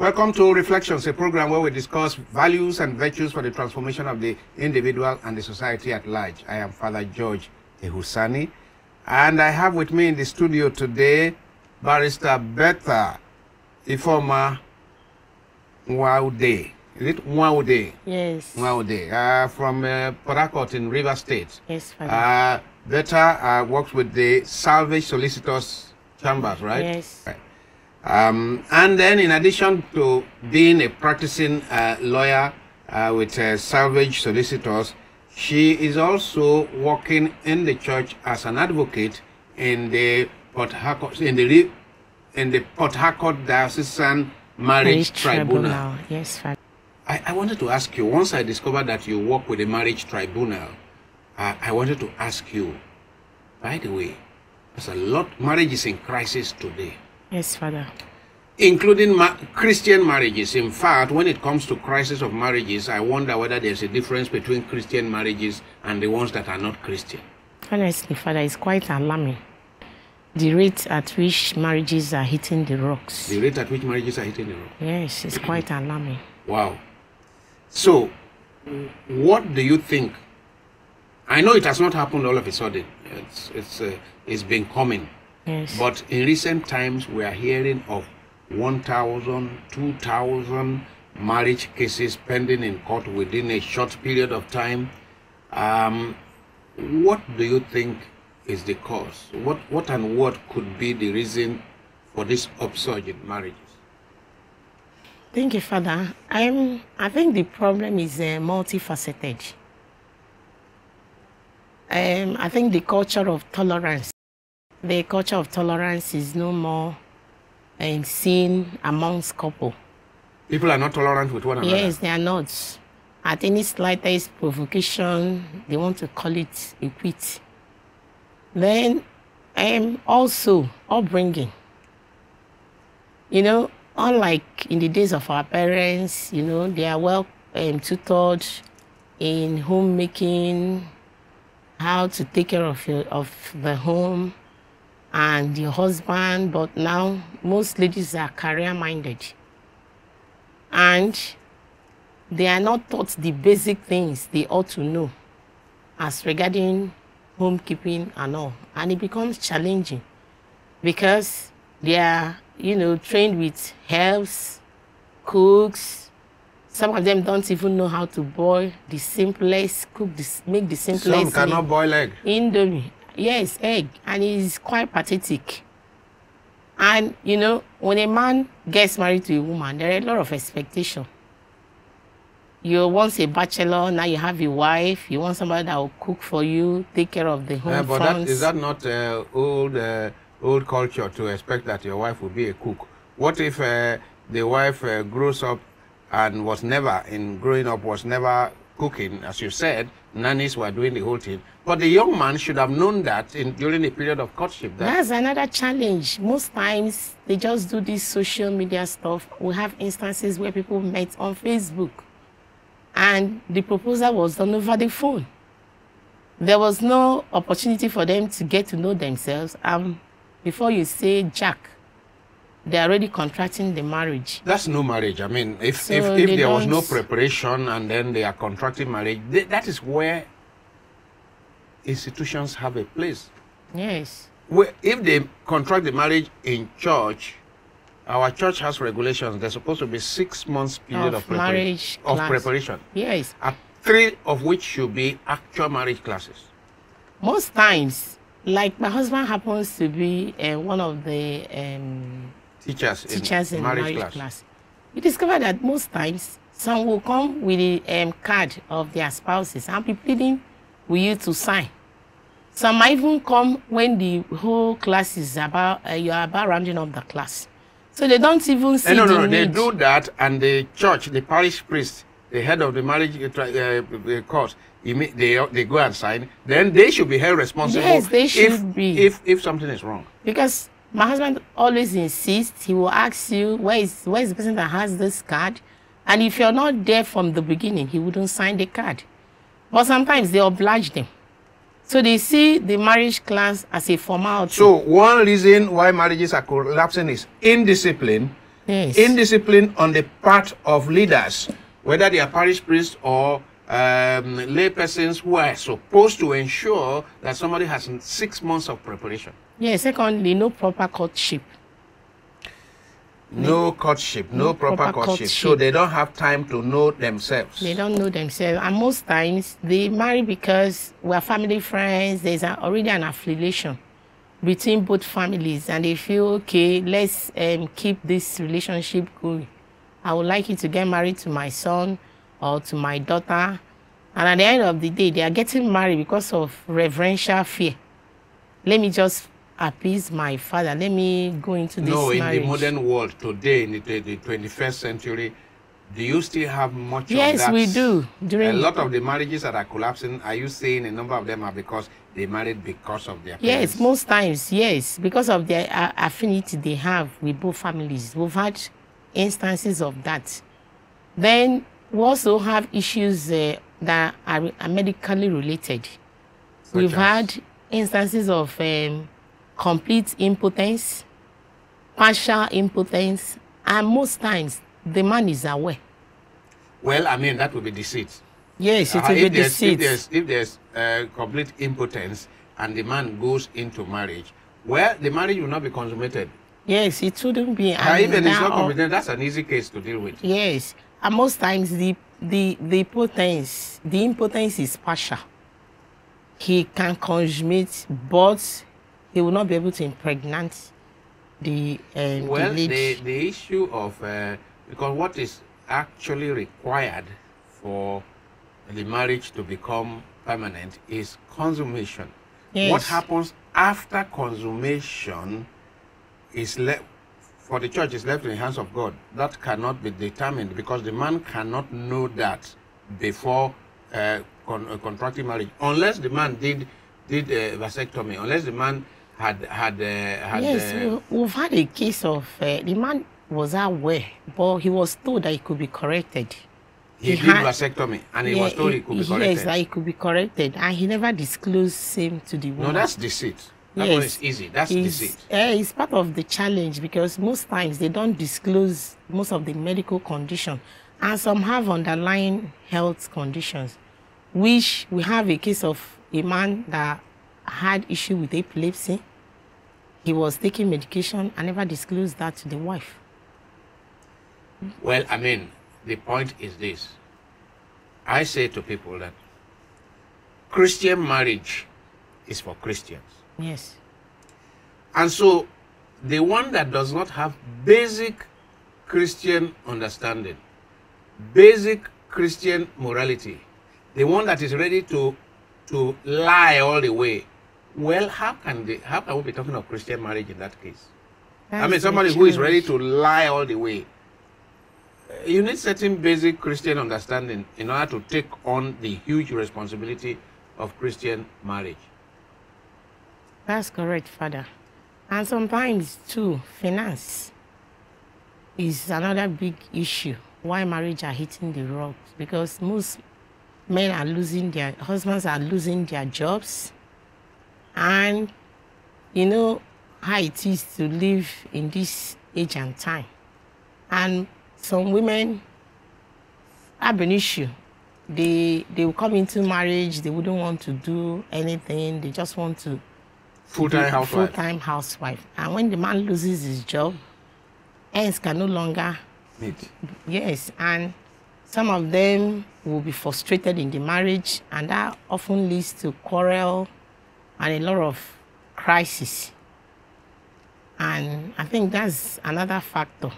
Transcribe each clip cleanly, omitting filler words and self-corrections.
Welcome to Reflections, a program where we discuss values and virtues for the transformation of the individual and the society at large. I am Father George Ehusani, and I have with me in the studio today Barrister Bertha, the former Nwaude. Is it Nwaude? Yes. Nwaude, from Port Harcourt in River State. Yes, Father. Bertha works with the Salvage Solicitors Chambers, right? Yes. Right. And then in addition to being a practicing lawyer with Salvage Solicitors, she is also working in the church as an advocate in the Port Harcourt, in the Port Harcourt Diocesan Marriage Tribunal. Yes, Father. I wanted to ask you, once I discovered that you work with the Marriage Tribunal, I wanted to ask you, by the way, there's a lot, marriage is in crisis today. Yes, Father. Including Christian marriages. In fact, when it comes to crisis of marriages, I wonder whether there's a difference between Christian marriages and the ones that are not Christian. Honestly, Father, it's quite alarming. The rate at which marriages are hitting the rocks. The rate at which marriages are hitting the rocks? Yes, it's quite alarming. Wow. So, what do you think? I know it has not happened all of a sudden. It's been coming. Yes. But in recent times, we are hearing of 1,000, 2,000 marriage cases pending in court within a short period of time. What do you think is the cause? What could be the reason for this upsurge in marriages? Thank you, Father. I think the problem is multifaceted. I think the culture of tolerance. The culture of tolerance is no more seen amongst couple. People are not tolerant with one another. Yes, they are not. At any slightest provocation, they want to call it a quit. Then, also upbringing. You know, unlike in the days of our parents, you know, they are well tutored in homemaking, how to take care of the home and your husband, but now most ladies are career-minded. And they are not taught the basic things they ought to know as regarding homekeeping and all. And it becomes challenging because they are, you know, trained with helps, cooks. Some of them don't even know how to boil the simplest, make the simplest. Some cannot boil egg. Indomie. Yes, egg. And it's quite pathetic. And, you know, when a man gets married to a woman, there are a lot of expectation. You're once a bachelor, now you have a wife, you want somebody that will cook for you, take care of the home funds. Is that not old culture to expect that your wife will be a cook? What if the wife grows up and growing up was never cooking? As you said, nannies were doing the whole thing. But the young man should have known that during the period of courtship. That's another challenge. Most times, they just do this social media stuff. We have instances where people met on Facebook, and the proposal was done over the phone. There was no opportunity for them to get to know themselves. Before you say Jack, they're already contracting the marriage. That's no marriage. I mean, if there was no preparation and then they are contracting marriage, that is where institutions have a place. Yes. If they contract the marriage in church, our church has regulations. There's supposed to be 6 months period of preparation. Yes. 3 of which should be actual marriage classes. Most times, like my husband happens to be one of the teachers in marriage class. We discovered that most times, some will come with the card of their spouses and be pleading with you to sign. Some might even come when the whole class is about, you are about rounding up the class. So they don't even see the need. They do that, and the church, the parish priest, the head of the marriage court, they go and sign. Then they should be held responsible. Yes, they should be. If something is wrong. Because my husband always insists, he will ask you, where is the person that has this card? And if you're not there from the beginning, he wouldn't sign the card. But sometimes they oblige them. So they see the marriage class as a formality. So one reason why marriages are collapsing is indiscipline, Yes. Indiscipline on the part of leaders, whether they are parish priests or lay persons who are supposed to ensure that somebody has 6 months of preparation. Yes. Secondly, no proper courtship. No courtship, no proper courtship. So they don't have time to know themselves. They don't know themselves. And most times they marry because we're family friends. There's already an affiliation between both families. And they feel, okay, let's keep this relationship going. I would like you to get married to my son or to my daughter. And at the end of the day, they are getting married because of reverential fear. Let me just appease my father. Let me go into this marriage. No, in the modern world today, in the 21st century, do you still have much of that? Yes, we do. A lot of the marriages that are collapsing, are you saying a number of them are because they married because of their parents? Yes, most times, yes. Because of the affinity they have with both families. We've had instances of that. Then we also have issues that are medically related. We've had instances of complete impotence, partial impotence, and most times the man is aware. Well, I mean, that would be deceit. Yes, it will be deceit. If there's complete impotence and the man goes into marriage, well, the marriage will not be consummated. Yes, it shouldn't be. Even it's not consummated, that's an easy case to deal with. Yes, and most times the impotence is partial. He can consummate, but he will not be able to impregnate the lady. The issue of because what is actually required for the marriage to become permanent is consummation. Yes. What happens after consummation is left for the church, is left in the hands of God. That cannot be determined because the man cannot know that before contracting marriage, unless the man did vasectomy, unless the man Yes, we've had a case of the man was aware, but he was told that he could be corrected. He did vasectomy, and he was told he could be corrected. Yes, that he could be corrected, and he never disclosed same to the woman. No, that's deceit. That one is easy. That's deceit. It's part of the challenge because most times they don't disclose most of the medical condition, and some have underlying health conditions, which we have a case of a man that had issue with epilepsy. He was taking medication and never disclosed that to the wife. Well, I mean, the point is this. I say to people that Christian marriage is for Christians. Yes. And so the one that does not have basic Christian understanding, basic Christian morality, the one that is ready to lie all the way, well, how can we be talking of Christian marriage in that case? I mean, somebody who is ready to lie all the way. You need certain basic Christian understanding in order to take on the huge responsibility of Christian marriage. That's correct, Father. And sometimes, too, finance is another big issue why marriage are hitting the rocks, because most men are losing their husbands are losing their jobs, and you know how it is to live in this age and time. And some women have an issue. They will come into marriage, they wouldn't want to do anything, they just want to full-time housewife. And when the man loses his job, ends can no longer meet. Yes, and some of them will be frustrated in the marriage, and that often leads to quarrel and a lot of crisis. And I think that's another factor.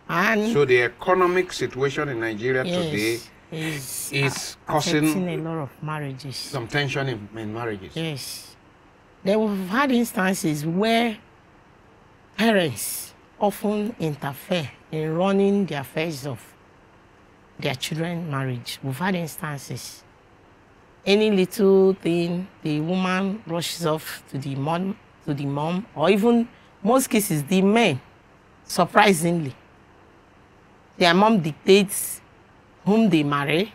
And so the economic situation in Nigeria today is causing a lot of marriages. Some tension in marriages. Yes. There we've had instances where parents often interfere in running the affairs of their children's marriage. We've had instances. Any little thing, the woman rushes off to the mom, or even most cases, the men, surprisingly, their mom dictates whom they marry,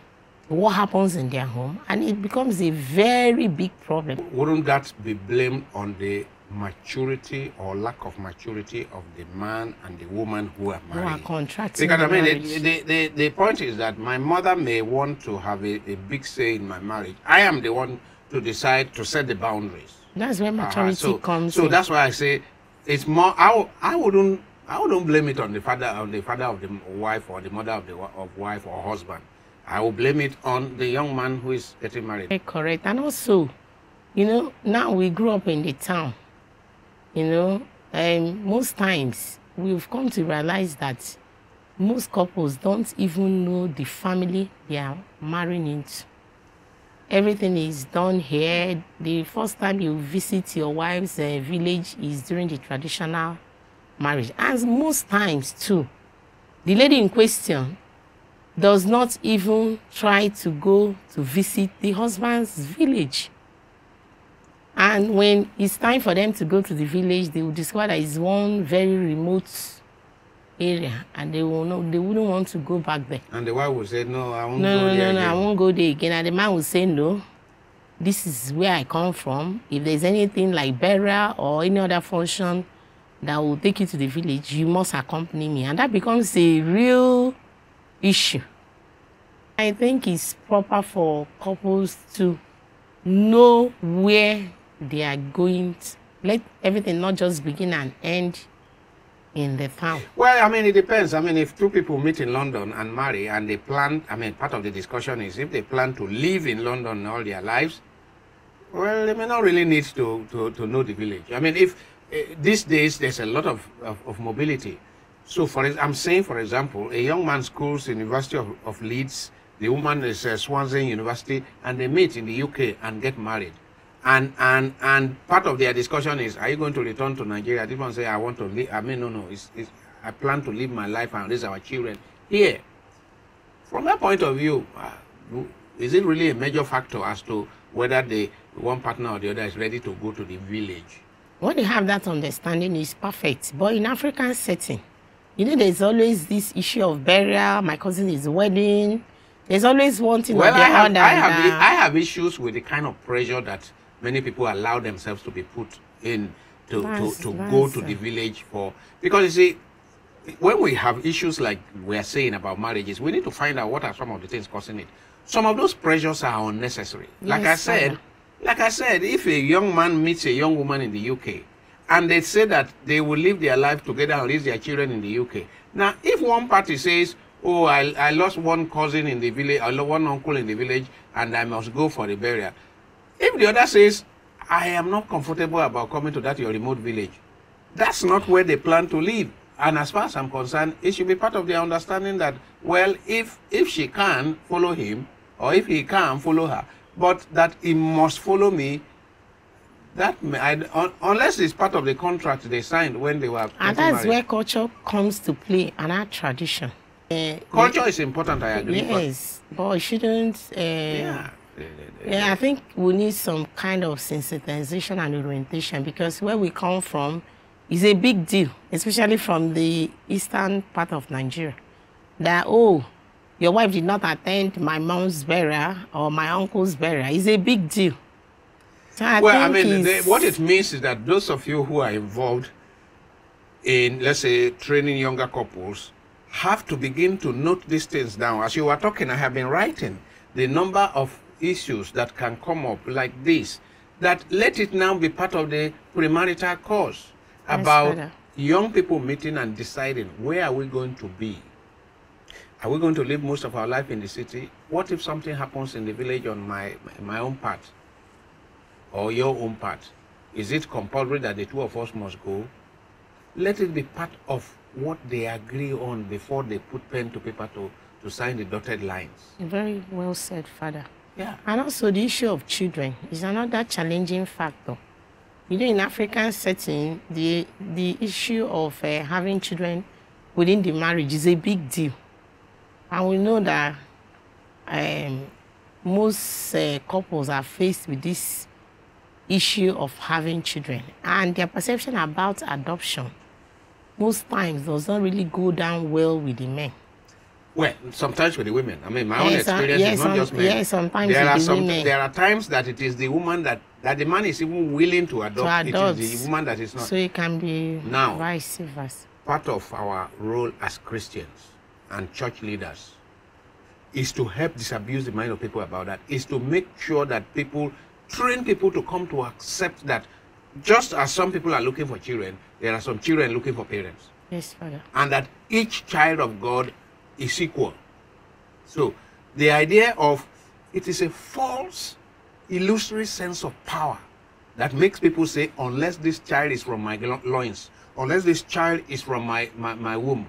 what happens in their home, and it becomes a very big problem. Wouldn't that be blamed on the maturity or lack of maturity of the man and the woman who are married. Who are contracting. Because I mean, the point is that my mother may want to have a big say in my marriage. I am the one to decide to set the boundaries. That's where maturity comes. So that's why I say it's more. I wouldn't blame it on the father of the wife or the mother of the wife or husband. I will blame it on the young man who is getting married. Very correct. And also, you know, now we grew up in the town. You know, most times we've come to realize that most couples don't even know the family they are marrying into. Everything is done here. The first time you visit your wife's village is during the traditional marriage. And most times too, the lady in question does not even try to go to visit the husband's village. And when it's time for them to go to the village, they will discover that it's one very remote area, and they wouldn't want to go back there. And the wife will say, "No, I won't go there again." I won't go there again. And the man will say, "No, this is where I come from. If there's anything like burial or any other function that will take you to the village, you must accompany me." And that becomes a real issue. I think it's proper for couples to know where they are going to. Let everything not just begin and end in the town. Well, I mean, it depends. I mean, if two people meet in London and marry and they plan, I mean, part of the discussion is if they plan to live in London all their lives, well, they may not really need to know the village. I mean, if these days there's a lot of mobility. So I'm saying, for example, a young man schools in University of Leeds, the woman is Swansea University, and they meet in the UK and get married. And part of their discussion is, are you going to return to Nigeria? This one say, I want to live. I mean, no. I plan to live my life and raise our children here. From that point of view, is it really a major factor as to whether the one partner or the other is ready to go to the village? When you have that understanding, is perfect. But in African setting, you know, there's always this issue of burial. My cousin is wedding. There's always one thing or the other. I have issues with the kind of pressure that many people allow themselves to be put in to go to the village for. Because you see, when we have issues like we are saying about marriages, we need to find out what are some of the things causing it. Some of those pressures are unnecessary. Like I said, if a young man meets a young woman in the UK and they say that they will live their life together and raise their children in the UK. Now, if one party says, "Oh, I lost one cousin in the village, I lost one uncle in the village, and I must go for the burial." If the other says, "I am not comfortable about coming to that your remote village," that's not where they plan to live. And as far as I'm concerned, it should be part of their understanding that, well, if she can follow him, or if he can follow her, but that he must follow me, that unless it's part of the contract they signed when they were and that's married. Where culture comes to play, and our tradition. Culture is important, I agree. Yes, but it shouldn't. I think we need some kind of sensitization and orientation, because where we come from is a big deal, especially from the eastern part of Nigeria. That, oh, your wife did not attend my mom's burial or my uncle's burial is a big deal. So what it means is that those of you who are involved in, let's say, training younger couples have to begin to note these things down. As you were talking, I have been writing the number of issues that can come up like this, that let it now be part of the premarital course about young people meeting and deciding, where are we going to be? Are we going to live most of our life in the city? What if something happens in the village on my own part or your own part? Is it compulsory that the two of us must go? Let it be part of what they agree on before they put pen to paper to sign the dotted lines. Very well said, Father. Yeah. And also the issue of children is another challenging factor. You know, in African setting, the issue of having children within the marriage is a big deal. And we know that most couples are faced with this issue of having children, and their perception about adoption most times does not really go down well with the men. Well, sometimes with the women. I mean, my own Yes, experience is not just men. yes, sometimes there are with the women. There are times that it is the woman that the man is even willing to adopt. It is the woman that is not. So it can be now vice versa. Part of our role as Christians and church leaders is to help disabuse the mind of people about that. Is to make sure that people train people to come to accept that just as some people are looking for children, there are some children looking for parents. Yes, Father. And that each child of God is equal. So the idea of it is a false, illusory sense of power that makes people say, unless this child is from my loins, unless this child is from my womb.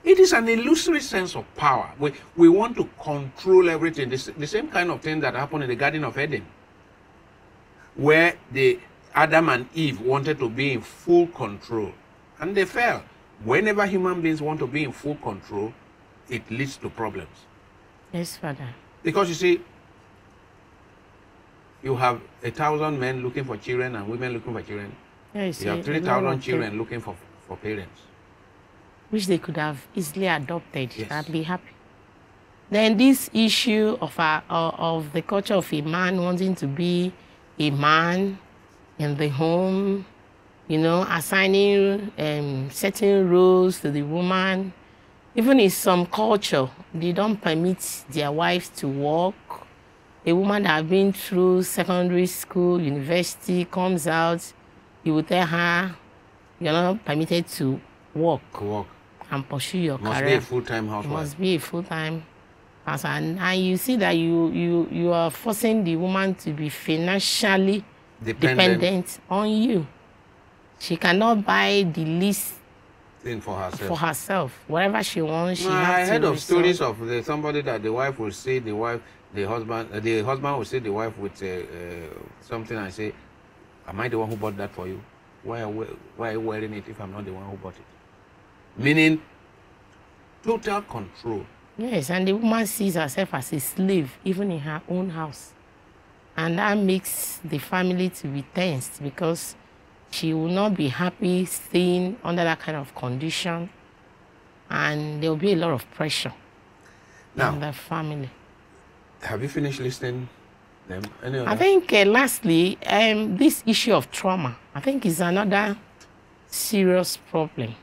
It is an illusory sense of power. We want to control everything. The same kind of thing that happened in the Garden of Eden, where Adam and Eve wanted to be in full control, and they fell. Whenever human beings want to be in full control, it leads to problems. Yes, Father. Because you see, you have 1,000 men looking for children and women looking for children. Yes, you have 3,000 children looking for parents, which they could have easily adopted. Yes. And be happy. Then this issue of the culture of a man wanting to be a man in the home, you know, assigning certain roles to the woman. Even in some culture, they don't permit their wives to work. A woman that has been through secondary school, university, comes out, you will tell her, you're not permitted to work and pursue your career. Must be a full-time housewife. Must be a full-time housewife. And you see that you are forcing the woman to be financially dependent on you. She cannot buy the least thing for herself. Whatever she wants, she has to. I heard of stories of somebody that the wife will say the husband will say the wife with something and say, "Am I the one who bought that for you? Why are you wearing it if I'm not the one who bought it?" Meaning total control. Yes, and the woman sees herself as a slave even in her own house, and that makes the family to be tensed because she will not be happy staying under that kind of condition, and there will be a lot of pressure in the family. Have you finished listening them? I think lastly, this issue of trauma, I think is another serious problem.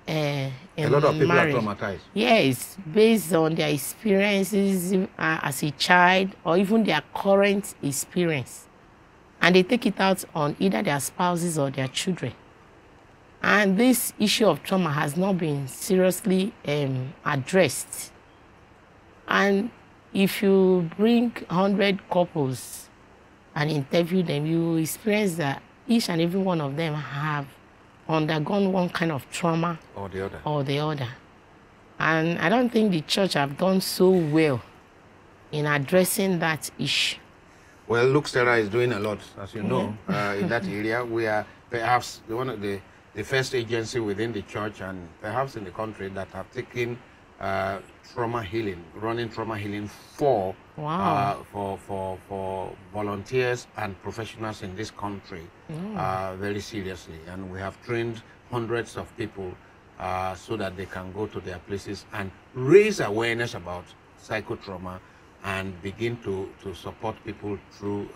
A lot of people marriage. are traumatized. Yes, based on their experiences as a child or even their current experience. And they take it out on either their spouses or their children. And this issue of trauma has not been seriously addressed. And if you bring 100 couples and interview them, you will experience that each and every one of them have undergone one kind of trauma or the other. And I don't think the church have done so well in addressing that issue. Well, look, Terra is doing a lot, as you know, in that area. We are perhaps one of the first agency within the church and perhaps in the country that have taken trauma healing, running trauma healing for volunteers and professionals in this country very seriously. And we have trained hundreds of people so that they can go to their places and raise awareness about psychotrauma and begin to support people through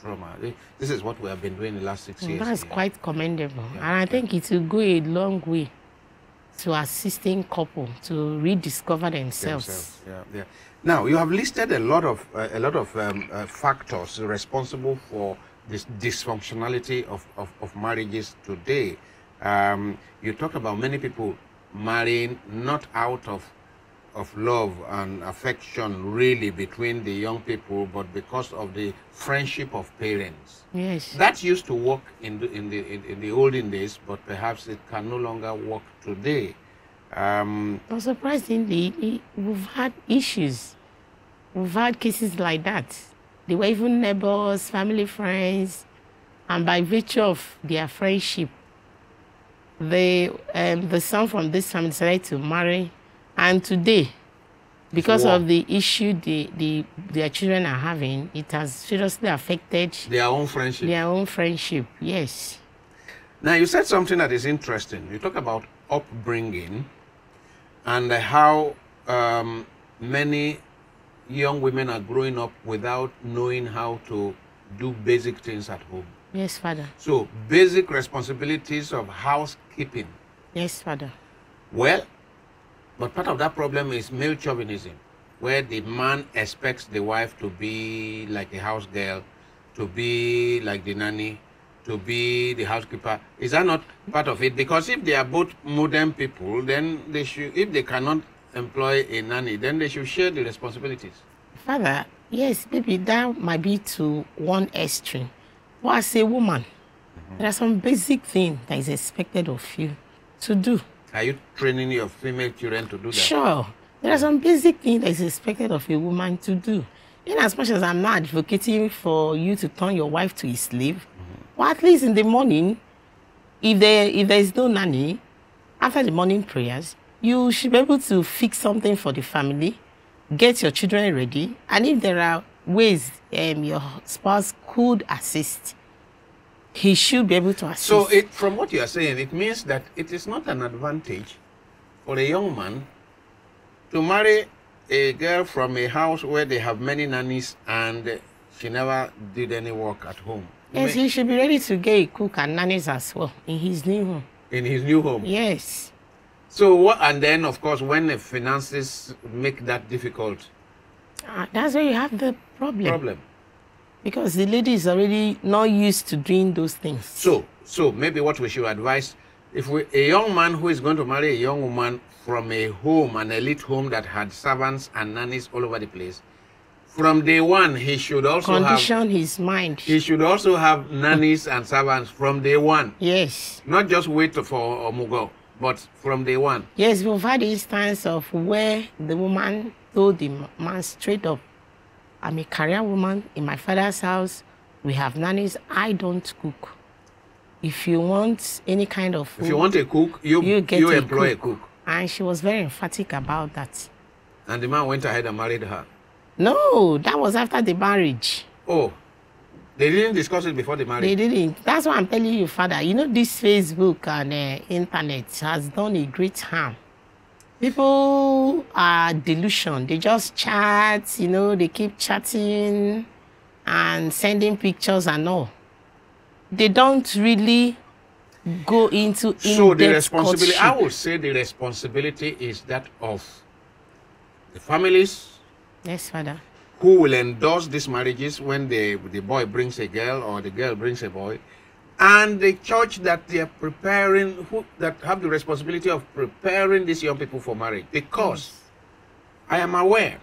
trauma. This is what we have been doing the last 6 years. That's quite commendable. Yeah, and I think it will go a long way to assisting couples to rediscover themselves. Yeah. Now, you have listed a lot of factors responsible for this dysfunctionality of marriages today. You talk about many people marrying not out of love and affection really between the young people, but because of the friendship of parents. Yes. That used to work in the olden days, but perhaps it can no longer work today. Surprisingly, we've had issues. We've had cases like that. They were even neighbors, family, friends, and by virtue of their friendship, the son from this family decided to marry. And today, because of the issue their children are having, it has seriously affected their own friendship. Their own friendship, yes. Now, you said something that is interesting. You talk about upbringing and how many young women are growing up without knowing how to do basic things at home. Yes, Father. So, basic responsibilities of housekeeping. Yes, Father. Well, but part of that problem is male chauvinism, where the man expects the wife to be like a house girl, to be like the nanny, to be the housekeeper. Is that not part of it? Because if they are both modern people, then they should, if they cannot employ a nanny, then they should share the responsibilities. Father, yes, maybe that might be to one extreme. But as a woman, there are some basic things that is expected of you to do. Are you training your female children to do that? Sure. There are some basic things that is expected of a woman to do. In as much as I'm not advocating for you to turn your wife to a slave, but at least in the morning, if there is no nanny, after the morning prayers, you should be able to fix something for the family, get your children ready, and if there are ways your spouse could assist, he should be able to assist. So, from what you are saying, it means that it is not an advantage for a young man to marry a girl from a house where they have many nannies and she never did any work at home. Yes, he should be ready to get a cook and nannies as well in his new home. In his new home? Yes. So, what? And then, of course, when the finances make that difficult, that's where you have the problem. Because the lady is already not used to doing those things. So maybe what we should advise, if a young man who is going to marry a young woman from a home, an elite home that had servants and nannies all over the place, from day one, he should also condition his mind. He should also have nannies and servants from day one. Yes. Not just wait for Omugo, but from day one. Yes, we've had instance of where the woman told the man straight up, I'm a career woman in my father's house. We have nannies. I don't cook. If you want any kind of food, if you want a cook, you employ a cook. And she was very emphatic about that. And the man went ahead and married her. No, that was after the marriage. Oh, they didn't discuss it before the marriage? They didn't. That's why I'm telling you, Father. You know, this Facebook and internet has done a great harm. People are delusion. They just chat, you know, they keep chatting and sending pictures and all. They don't really go into in-depth So the responsibility, courtship. I would say the responsibility is that of the families. Yes, Father. Who will endorse these marriages when the boy brings a girl or the girl brings a boy, and the church that they are preparing, that have the responsibility of preparing these young people for marriage. Because I am aware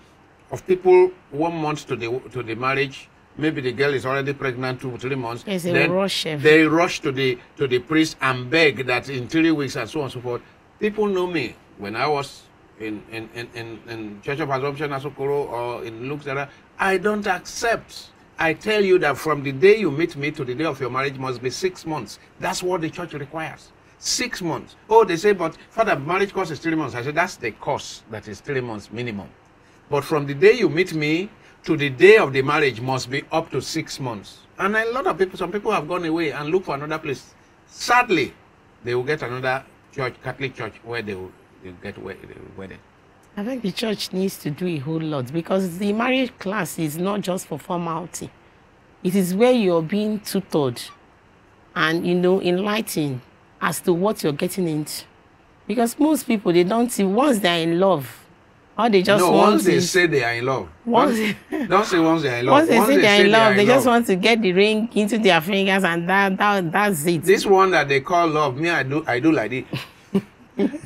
of people 1 month to the marriage, maybe the girl is already pregnant 2 or 3 months. Yes, they rush to the priest and beg that in 3 weeks and so on and so forth. People know me when I was in Church of Assumption Asokoro or in Luxera. I don't accept. I tell you that from the day you meet me to the day of your marriage must be 6 months. That's what the church requires. 6 months. Oh, they say, but Father, marriage course is 3 months. I said, that's the course that is 3 months minimum. But from the day you meet me to the day of the marriage must be up to 6 months. And a lot of people, some people have gone away and look for another place. Sadly, they will get another church, Catholic church, where they will get wedded. I think the church needs to do a whole lot, because the marriage class is not just for formality. It is where you're being tutored and, you know, enlightened as to what you're getting into. Because most people, they don't see, once they're in love, or they just once they say they are in love. Don't say once they are in love. Once they say they're in love, they just want to get the ring into their fingers, and that's it. This one that they call love, me, I do like it.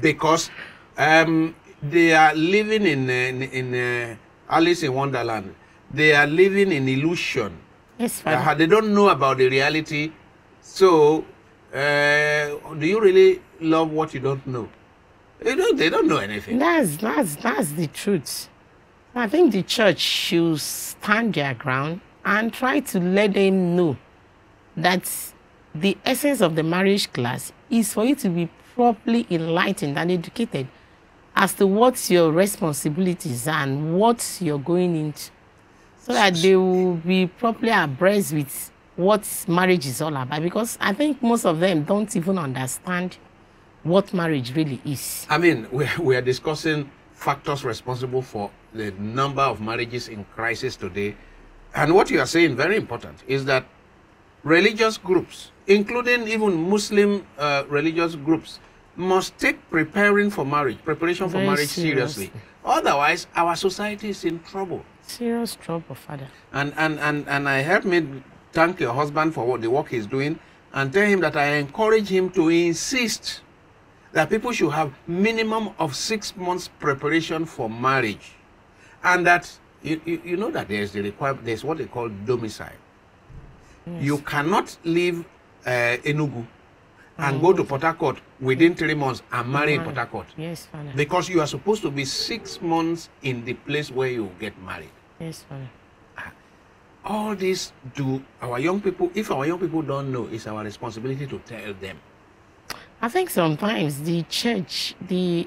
Because they are living in Alice in Wonderland. They are living in illusion. Yes, Father. They don't know about the reality. So, do you really love what you don't know? They don't know anything. That's the truth. I think the church should stand their ground and try to let them know that the essence of the marriage class is for you to be properly enlightened and educated as to what your responsibilities are and what you're going into, so that they will be properly abreast with what marriage is all about. Because I think most of them don't even understand what marriage really is. I mean, we are discussing factors responsible for the number of marriages in crisis today. And what you are saying, very important, is that religious groups, including even Muslim religious groups, must take preparation for marriage seriously. Otherwise, our society is in trouble. Serious trouble, Father. And I help me thank your husband for the work he's doing, and tell him that I encourage him to insist that people should have minimum of 6 months preparation for marriage, and that you know that there's what they call domicile. Yes. You cannot leave Enugu and go to Port Harcourt within 3 months and marry in Port Harcourt. Yes, Father. Because you are supposed to be 6 months in the place where you get married. Yes, Father. All this do our young people, if our young people don't know, it's our responsibility to tell them. I think sometimes the church, they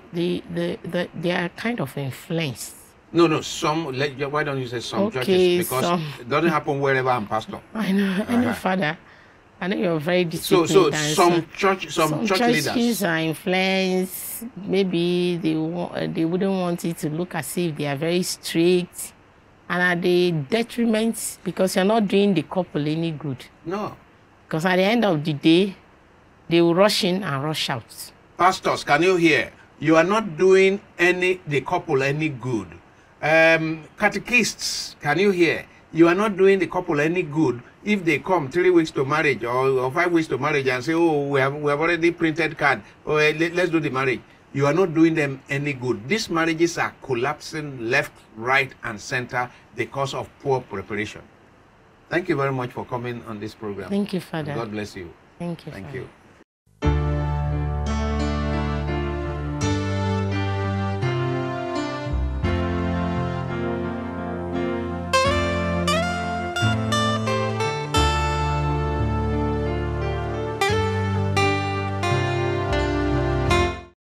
are kind of influenced. No, why don't you say some churches? Because it doesn't happen wherever I'm pastor. I know, Father. I know you're very disciplined. So some church churches leaders are influenced. Maybe they wouldn't want it to look as if they are very strict, and are they detriment because you're not doing the couple any good. No. Because at the end of the day, they will rush in and rush out. Pastors, can you hear? You are not doing the couple any good. Catechists, can you hear? You are not doing the couple any good if they come 3 weeks to marriage or 5 weeks to marriage and say, oh, we have already printed card. Oh, let's do the marriage. You are not doing them any good. These marriages are collapsing left, right, and center because of poor preparation. Thank you very much for coming on this program. Thank you, Father. God bless you. Thank you, Thank Father. you.